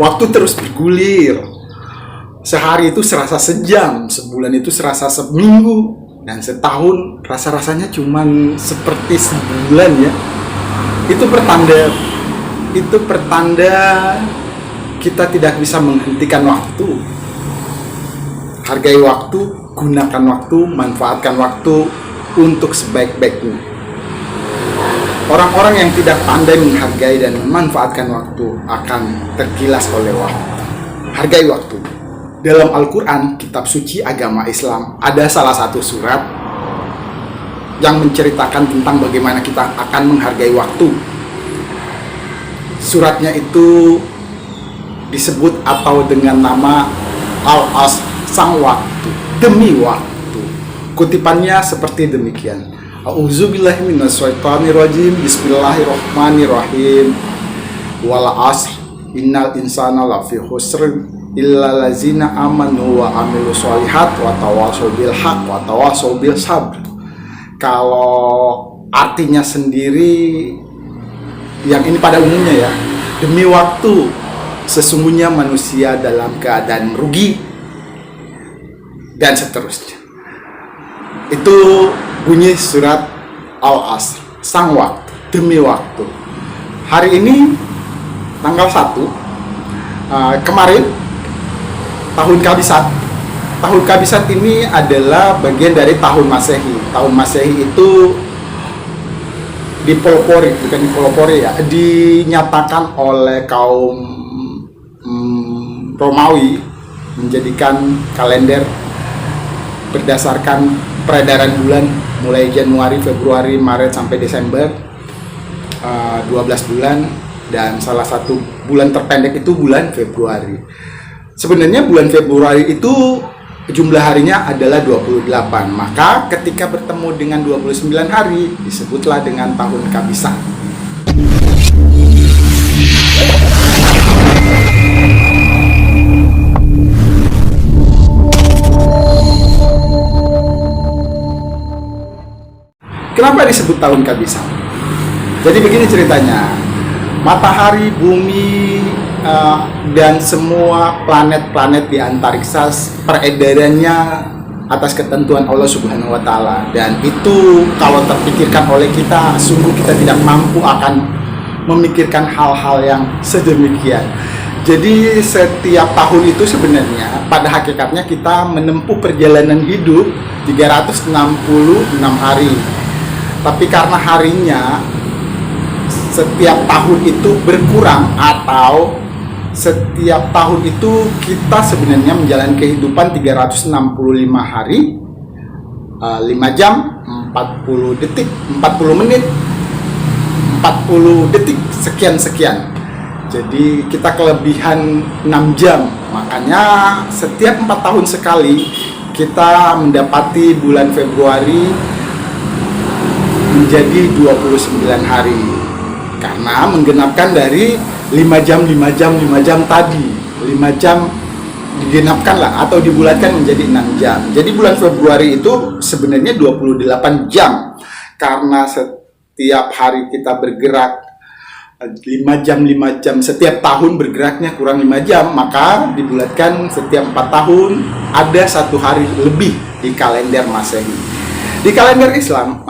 Waktu terus bergulir. Sehari itu serasa sejam, sebulan itu serasa seminggu, dan setahun rasa-rasanya cuman seperti sebulan ya. Itu pertanda kita tidak bisa menghentikan waktu. Hargai waktu, gunakan waktu, manfaatkan waktu untuk sebaik-baiknya. Orang-orang yang tidak pandai menghargai dan memanfaatkan waktu akan tergilas oleh waktu. Hargai waktu. Dalam Al-Quran, kitab suci agama Islam, ada salah satu surat yang menceritakan tentang bagaimana kita akan menghargai waktu. Suratnya itu disebut atau dengan nama Al-Asr, sang waktu, demi waktu. Kutipannya seperti demikian. A'udzubillahi minasyaitonirrajim. Bismillahirrahmanirrahim. Wal 'asr innal insana lafi khusr illa lazina amanu wa amilu sholihat wa tawasau bil haq wa tawasau bil sabr. Kalau artinya sendiri yang ini pada umumnya ya, demi waktu sesungguhnya manusia dalam keadaan rugi, dan seterusnya. Itu bunyi surat Al-Asr, sang waktu, demi waktu. Hari ini tanggal 1 kemarin tahun Kabisat. Tahun Kabisat ini adalah bagian dari tahun Masehi. Tahun Masehi itu dinyatakan oleh kaum Romawi menjadikan kalender berdasarkan peredaran bulan mulai Januari, Februari, Maret sampai Desember, 12 bulan, dan salah satu bulan terpendek itu bulan Februari. Sebenarnya bulan Februari itu jumlah harinya adalah 28. Maka ketika bertemu dengan 29 hari disebutlah dengan tahun Kabisat. Kenapa disebut tahun Kabisat? Jadi begini ceritanya. Matahari, bumi, dan semua planet-planet di antariksa peredarannya atas ketentuan Allah Subhanahu wa Ta'ala, dan itu kalau terpikirkan oleh kita, sungguh kita tidak mampu akan memikirkan hal-hal yang sedemikian. Jadi setiap tahun itu sebenarnya pada hakikatnya kita menempuh perjalanan hidup 366 hari, tapi karena harinya setiap tahun itu berkurang, atau setiap tahun itu kita sebenarnya menjalani kehidupan 365 hari, 5 jam, 40 detik, 40 menit, 40 detik, sekian-sekian. Jadi kita kelebihan 6 jam. Makanya setiap 4 tahun sekali kita mendapati bulan Februari menjadi 29 hari, karena menggenapkan dari 5 jam tadi. 5 jam digenapkan lah, atau dibulatkan menjadi 6 jam. Jadi bulan Februari itu sebenarnya 28 jam, karena setiap hari kita bergerak 5 jam, setiap tahun bergeraknya kurang 5 jam, maka dibulatkan setiap 4 tahun ada 1 hari lebih di kalender Masehi. Di kalender Islam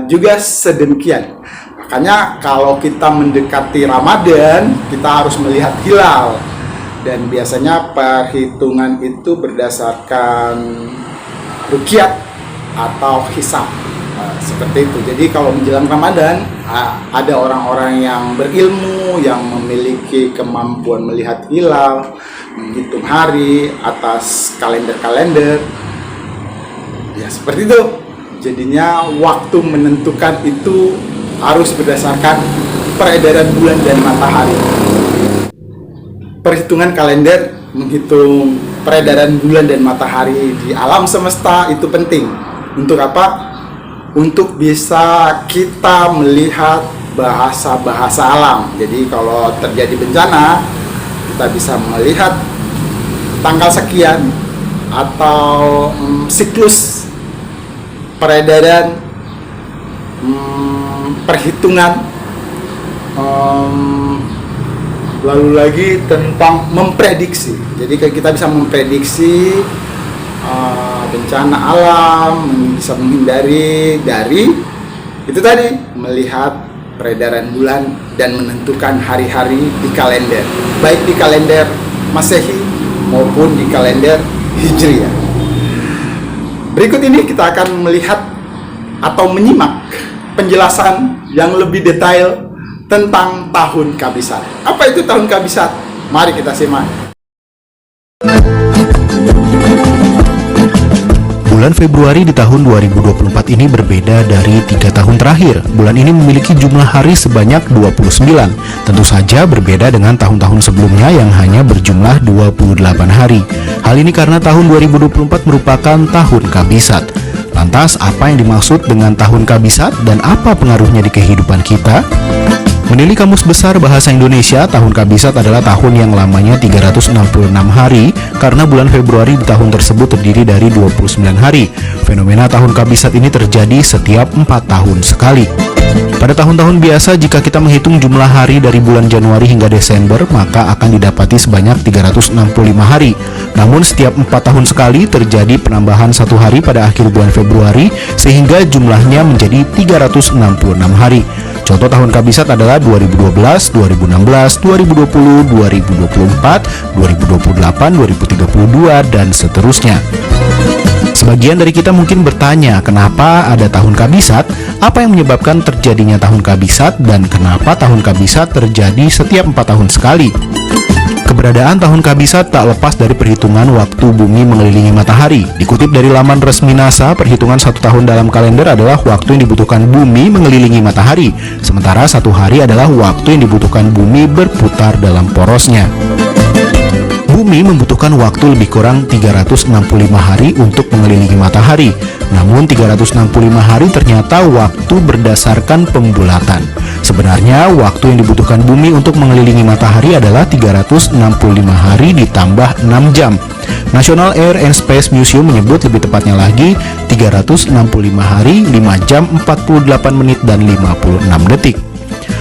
juga sedemikian. Makanya kalau kita mendekati Ramadan, kita harus melihat hilal. Dan biasanya perhitungan itu berdasarkan ruqyah atau hisab, seperti itu. Jadi kalau menjelang Ramadan, ada orang-orang yang berilmu, yang memiliki kemampuan melihat hilal, menghitung hari atas kalender-kalender. Ya seperti itu. Jadinya waktu menentukan itu harus berdasarkan peredaran bulan dan matahari. Perhitungan kalender menghitung peredaran bulan dan matahari di alam semesta itu penting. Untuk apa? Untuk bisa kita melihat bahasa-bahasa alam. Jadi kalau terjadi bencana, kita bisa melihat tanggal sekian, atau siklus peredaran, perhitungan Lalu lagi tentang memprediksi. Jadi kita bisa memprediksi bencana alam, bisa menghindari dari itu tadi, melihat peredaran bulan dan menentukan hari-hari di kalender, baik di kalender Masehi maupun di kalender Hijriah. Berikut ini kita akan melihat atau menyimak penjelasan yang lebih detail tentang tahun Kabisat. Apa itu tahun Kabisat? Mari kita simak. Bulan Februari di tahun 2024 ini berbeda dari 3 tahun terakhir. Bulan ini memiliki jumlah hari sebanyak 29. Tentu saja berbeda dengan tahun-tahun sebelumnya yang hanya berjumlah 28 hari. Hal ini karena tahun 2024 merupakan tahun Kabisat. Lantas, apa yang dimaksud dengan tahun Kabisat dan apa pengaruhnya di kehidupan kita? Menilai Kamus Besar Bahasa Indonesia, tahun Kabisat adalah tahun yang lamanya 366 hari karena bulan Februari di tahun tersebut terdiri dari 29 hari. Fenomena tahun Kabisat ini terjadi setiap 4 tahun sekali. Pada tahun-tahun biasa, jika kita menghitung jumlah hari dari bulan Januari hingga Desember, maka akan didapati sebanyak 365 hari. Namun setiap 4 tahun sekali terjadi penambahan 1 hari pada akhir bulan Februari, sehingga jumlahnya menjadi 366 hari. Contoh tahun Kabisat adalah 2012, 2016, 2020, 2024, 2028, 2032, dan seterusnya. Sebagian dari kita mungkin bertanya, kenapa ada tahun Kabisat? Apa yang menyebabkan terjadinya tahun Kabisat? Dan kenapa tahun Kabisat terjadi setiap 4 tahun sekali? Keberadaan tahun Kabisat tak lepas dari perhitungan waktu bumi mengelilingi matahari. Dikutip dari laman resmi NASA, perhitungan 1 tahun dalam kalender adalah waktu yang dibutuhkan bumi mengelilingi matahari, sementara 1 hari adalah waktu yang dibutuhkan bumi berputar dalam porosnya. Bumi membutuhkan waktu lebih kurang 365 hari untuk mengelilingi matahari. Namun 365 hari ternyata waktu berdasarkan pembulatan. Sebenarnya waktu yang dibutuhkan bumi untuk mengelilingi matahari adalah 365 hari ditambah 6 jam. National Air and Space Museum menyebut lebih tepatnya lagi 365 hari, 5 jam, 48 menit, dan 56 detik.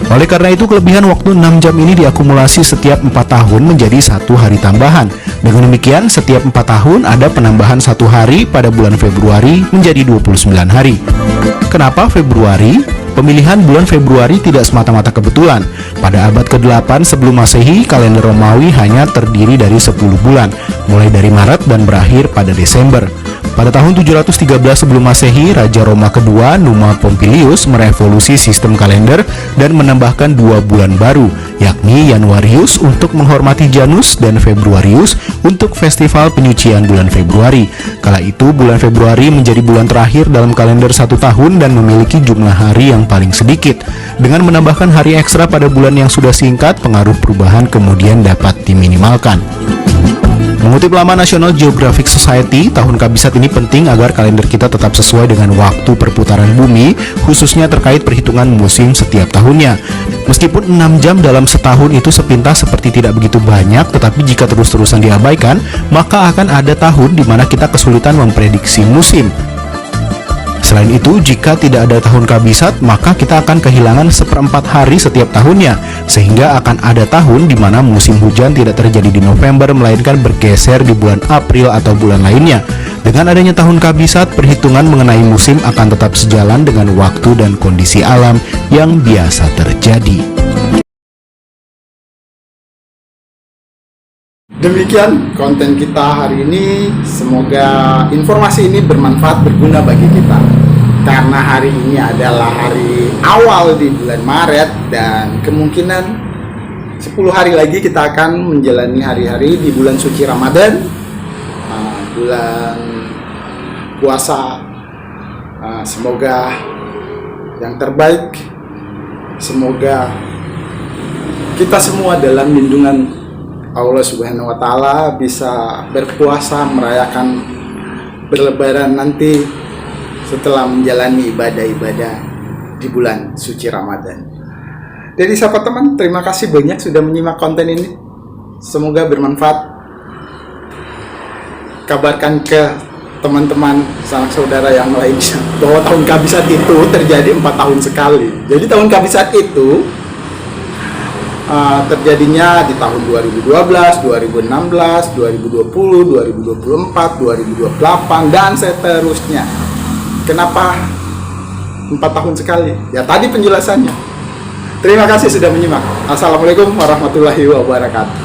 Oleh karena itu, kelebihan waktu 6 jam ini diakumulasi setiap 4 tahun menjadi 1 hari tambahan. Dengan demikian, setiap 4 tahun ada penambahan 1 hari pada bulan Februari menjadi 29 hari. Kenapa Februari? Pemilihan bulan Februari tidak semata-mata kebetulan. Pada abad ke-8 sebelum Masehi, kalender Romawi hanya terdiri dari 10 bulan, mulai dari Maret dan berakhir pada Desember. Pada tahun 713 sebelum Masehi, Raja Roma kedua, Numa Pompilius, merevolusi sistem kalender dan menambahkan 2 bulan baru, yakni Januarius untuk menghormati Janus dan Februarius untuk festival penyucian bulan Februari. Kala itu, bulan Februari menjadi bulan terakhir dalam kalender 1 tahun dan memiliki jumlah hari yang paling sedikit. Dengan menambahkan hari ekstra pada bulan yang sudah singkat, pengaruh perubahan kemudian dapat diminimalkan. Mengutip laman National Geographic Society, tahun Kabisat ini penting agar kalender kita tetap sesuai dengan waktu perputaran bumi, khususnya terkait perhitungan musim setiap tahunnya. Meskipun 6 jam dalam setahun itu sepintas seperti tidak begitu banyak, tetapi jika terus-terusan diabaikan, maka akan ada tahun di mana kita kesulitan memprediksi musim. Selain itu, jika tidak ada tahun Kabisat, maka kita akan kehilangan 1/4 hari setiap tahunnya, sehingga akan ada tahun di mana musim hujan tidak terjadi di November, melainkan bergeser di bulan April atau bulan lainnya. Dengan adanya tahun Kabisat, perhitungan mengenai musim akan tetap sejalan dengan waktu dan kondisi alam yang biasa terjadi. Demikian konten kita hari ini. Semoga informasi ini bermanfaat, berguna bagi kita. Karena hari ini adalah hari awal di bulan Maret dan kemungkinan 10 hari lagi kita akan menjalani hari-hari di bulan suci Ramadan, bulan puasa. Semoga yang terbaik, semoga kita semua dalam lindungan Allah Subhanahu wa Ta'ala bisa berpuasa, merayakan berlebaran nanti setelah menjalani ibadah-ibadah di bulan suci Ramadan. Jadi sahabat teman, terima kasih banyak sudah menyimak konten ini. Semoga bermanfaat. Kabarkan ke teman-teman, sanak saudara yang lainnya bahwa tahun Kabisat itu terjadi 4 tahun sekali. Jadi tahun Kabisat itu terjadinya di tahun 2012, 2016, 2020, 2024, 2028 dan seterusnya. Kenapa 4 tahun sekali? Ya tadi penjelasannya. Terima kasih sudah menyimak. Assalamualaikum warahmatullahi wabarakatuh.